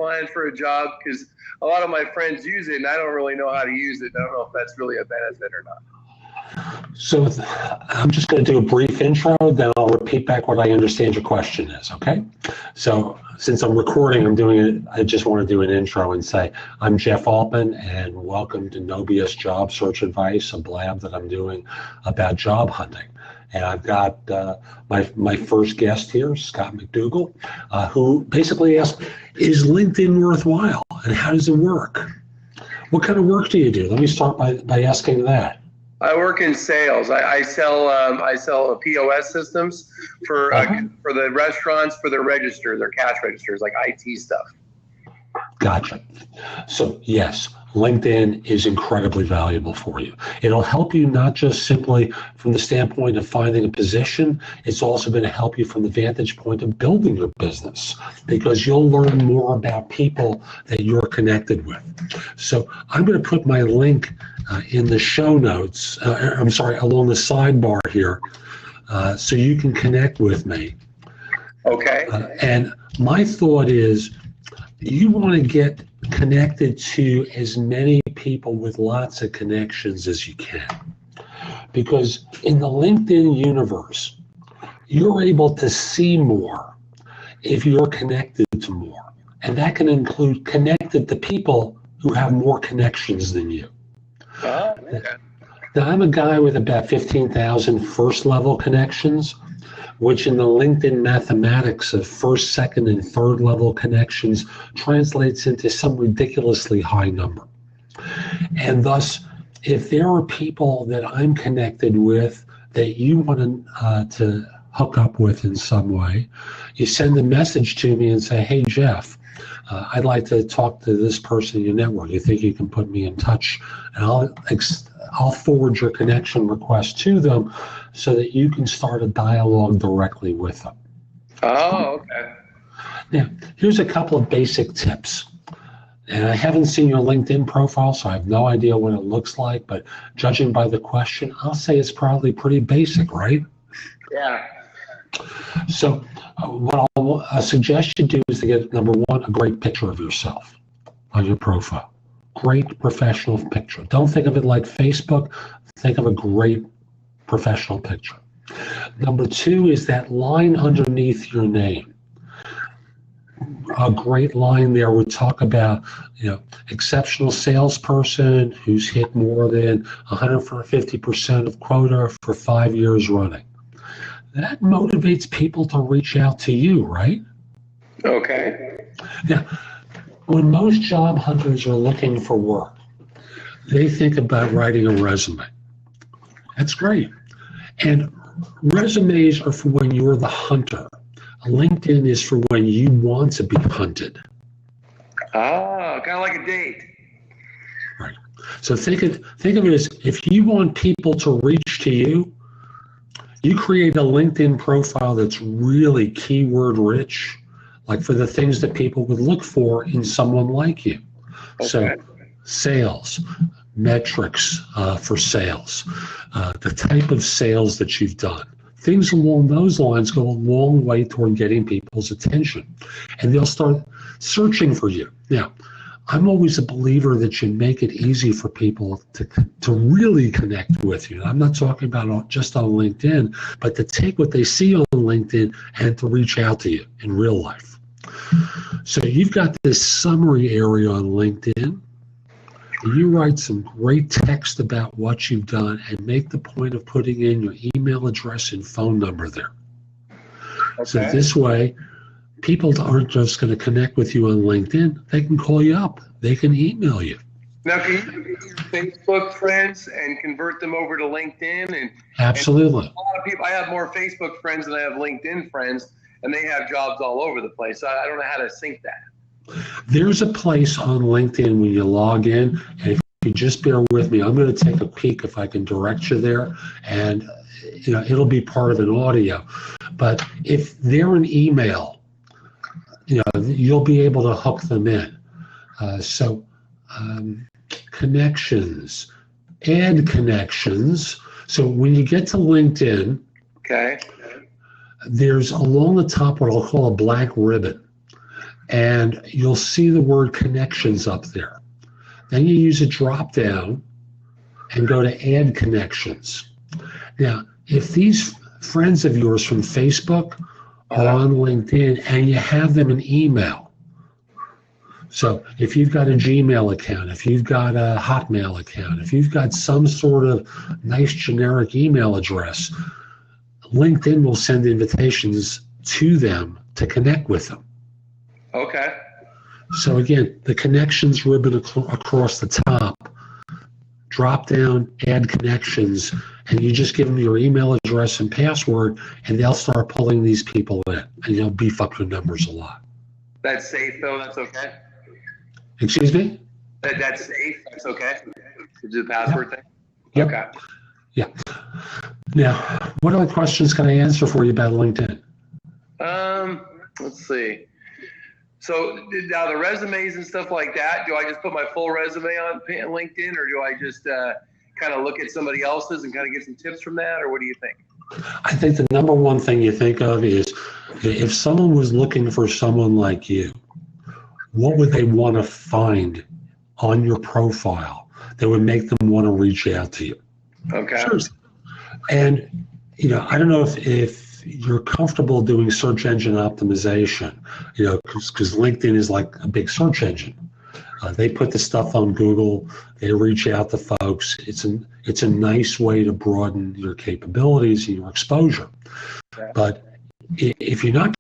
applying for a job because a lot of my friends use it, and I don't really know how to use it. I don't know if that's really a benefit or not. So I'm just going to do a brief intro, then I'll repeat back what I understand your question is, okay? So since I'm recording, I'm doing it, I just want to do an intro and say, I'm Jeff Altman, and welcome to No BS Job Search Advice, a blab that I'm doing about job hunting. And I've got my first guest here, Scott McDougall, who basically asked, is LinkedIn worthwhile, and how does it work? What kind of work do you do? Let me start by asking that. I work in sales. I sell POS systems for the restaurants, for their register, their cash registers, like IT stuff. Gotcha. So yes, LinkedIn is incredibly valuable for you. It'll help you not just simply from the standpoint of finding a position, it's also going to help you from the vantage point of building your business, because you'll learn more about people that you're connected with. So I'm going to put my link in the show notes, along the sidebar here, so you can connect with me. Okay. And my thought is, you want to get connected to as many people with lots of connections as you can. Because in the LinkedIn universe, you're able to see more if you're connected to more. And that can include connected to people who have more connections than you. Oh, okay. Now, I'm a guy with about 15,000 first-level connections, which in the LinkedIn mathematics of first, second, and third level connections translates into some ridiculously high number. And thus, if there are people that I'm connected with that you want to hook up with in some way, you send a message to me and say, hey, Jeff, I'd like to talk to this person in your network. You think you can put me in touch? And I'll forward your connection request to them so that you can start a dialogue directly with them. Oh, okay. Now, here's a couple of basic tips. And I haven't seen your LinkedIn profile, so I have no idea what it looks like, but judging by the question, I'll say it's probably pretty basic, right? Yeah. So what I suggest you do is to get, number one, a great picture of yourself on your profile. Great professional picture. Don't think of it like Facebook. Think of a great professional picture. Number two is that line underneath your name. A great line there would talk about, exceptional salesperson who's hit more than 150% of quota for 5 years running. That motivates people to reach out to you, right? Okay. Now, when most job hunters are looking for work, they think about writing a resume. That's great. And resumes are for when you're the hunter. LinkedIn is for when you want to be hunted. Oh, kind of like a date. Right. So think of it as, if you want people to reach to you, you create a LinkedIn profile that's really keyword rich, like for the things that people would look for in someone like you. Okay. So sales, metrics for sales, the type of sales that you've done. Things along those lines go a long way toward getting people's attention, and they'll start searching for you. Now, I'm always a believer that you make it easy for people to really connect with you. I'm not talking about just on LinkedIn, but to take what they see on LinkedIn and to reach out to you in real life. So you've got this summary area on LinkedIn. You write some great text about what you've done and make the point of putting in your email address and phone number there. Okay. So this way, people aren't just going to connect with you on LinkedIn. They can call you up. They can email you. Now, can you get your Facebook friends and convert them over to LinkedIn? Absolutely. And a lot of people, I have more Facebook friends than I have LinkedIn friends, and they have jobs all over the place. So I don't know how to sync that. There's a place on LinkedIn when you log in, and if you just bear with me, I'm going to take a peek if I can direct you there, and it'll be part of an audio. But if they're an email, you'll be able to hook them in. Connections, add connections. So when you get to LinkedIn, okay, there's along the top what I'll call a black ribbon. and you'll see the word connections up there. Then you use a drop down and go to add connections. Now, if these friends of yours from Facebook are on LinkedIn and you have them an email, so if you've got a Gmail account, if you've got a Hotmail account, if you've got some sort of nice generic email address, LinkedIn will send invitations to them to connect with them. Okay. So again, the connections ribbon across the top, drop down, add connections, and you just give them your email address and password, and they'll start pulling these people in, and you'll beef up your numbers a lot. That's safe, though? That's okay? Excuse me? That's safe? That's okay? To do the password thing? Yep. Okay. Yeah. Now, what other questions can I answer for you about LinkedIn? Let's see. So now the resumes and stuff like that, do I just put my full resume on LinkedIn, or do I just kind of look at somebody else's and kind of get some tips from that, or what do you think? I think the number one thing you think of is if someone was looking for someone like you, what would they want to find on your profile that would make them want to reach out to you? Okay. Sure. And, I don't know if you're comfortable doing search engine optimization, because LinkedIn is like a big search engine. They put the stuff on Google. They reach out to folks. It's a nice way to broaden your capabilities and your exposure. Okay. But if you're not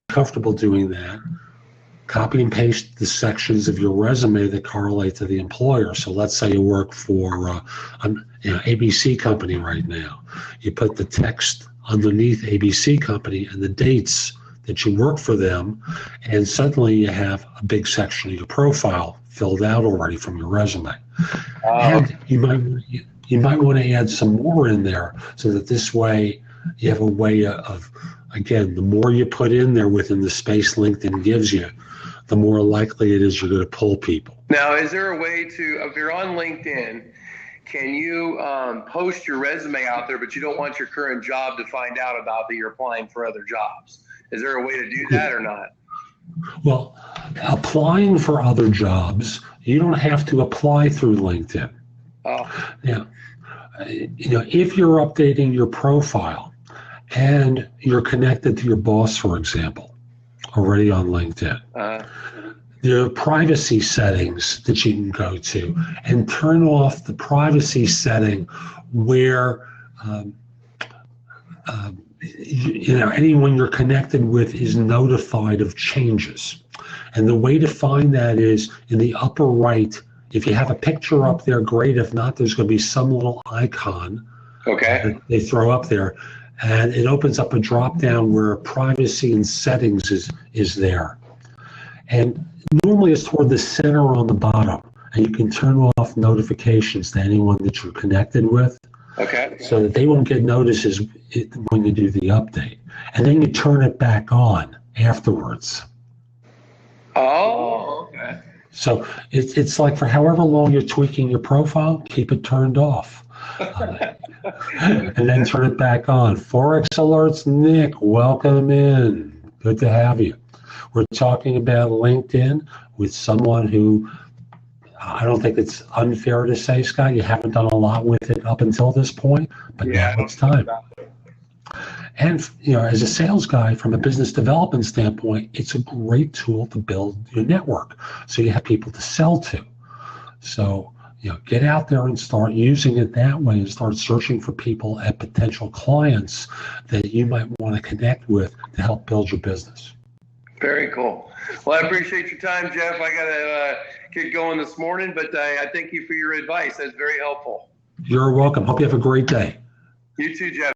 comfortable doing that, copy and paste the sections of your resume that correlate to the employer. So let's say you work for an ABC company right now. You put the text underneath ABC company and the dates that you work for them, and suddenly you have a big section of your profile filled out already from your resume. And you might want to add some more in there so that this way you have a way of, again, the more you put in there within the space LinkedIn gives you, the more likely it is you're going to pull people. Now, is there a way to, if you're on LinkedIn, can you post your resume out there, but you don't want your current job to find out about that you're applying for other jobs? Is there a way to do that or not? Well, applying for other jobs, you don't have to apply through LinkedIn. Oh. Now, if you're updating your profile and you're connected to your boss, for example, already on LinkedIn, there are privacy settings that you can go to and turn off the privacy setting where anyone you're connected with is notified of changes. And the way to find that is in the upper right. If you have a picture up there, great. If not, there's going to be some little icon that they throw up there, and it opens up a drop down where privacy and settings is there. And normally it's toward the center on the bottom, and you can turn off notifications to anyone that you're connected with. Okay. So that they won't get notices when you do the update. And then you turn it back on afterwards. Oh, okay. So it's like for however long you're tweaking your profile, keep it turned off. And then turn it back on. Forex Alerts, Nick, welcome in. Good to have you. We're talking about LinkedIn with someone who, I don't think it's unfair to say, Scott, you haven't done a lot with it up until this point, but now it's time. And as a sales guy, from a business development standpoint, it's a great tool to build your network, so you have people to sell to. So get out there and start using it that way, and start searching for people at potential clients that you might want to connect with to help build your business. Very cool. Well, I appreciate your time, Jeff. I got to get going this morning, but I thank you for your advice. That's very helpful. You're welcome. Hope you have a great day. You too, Jeff.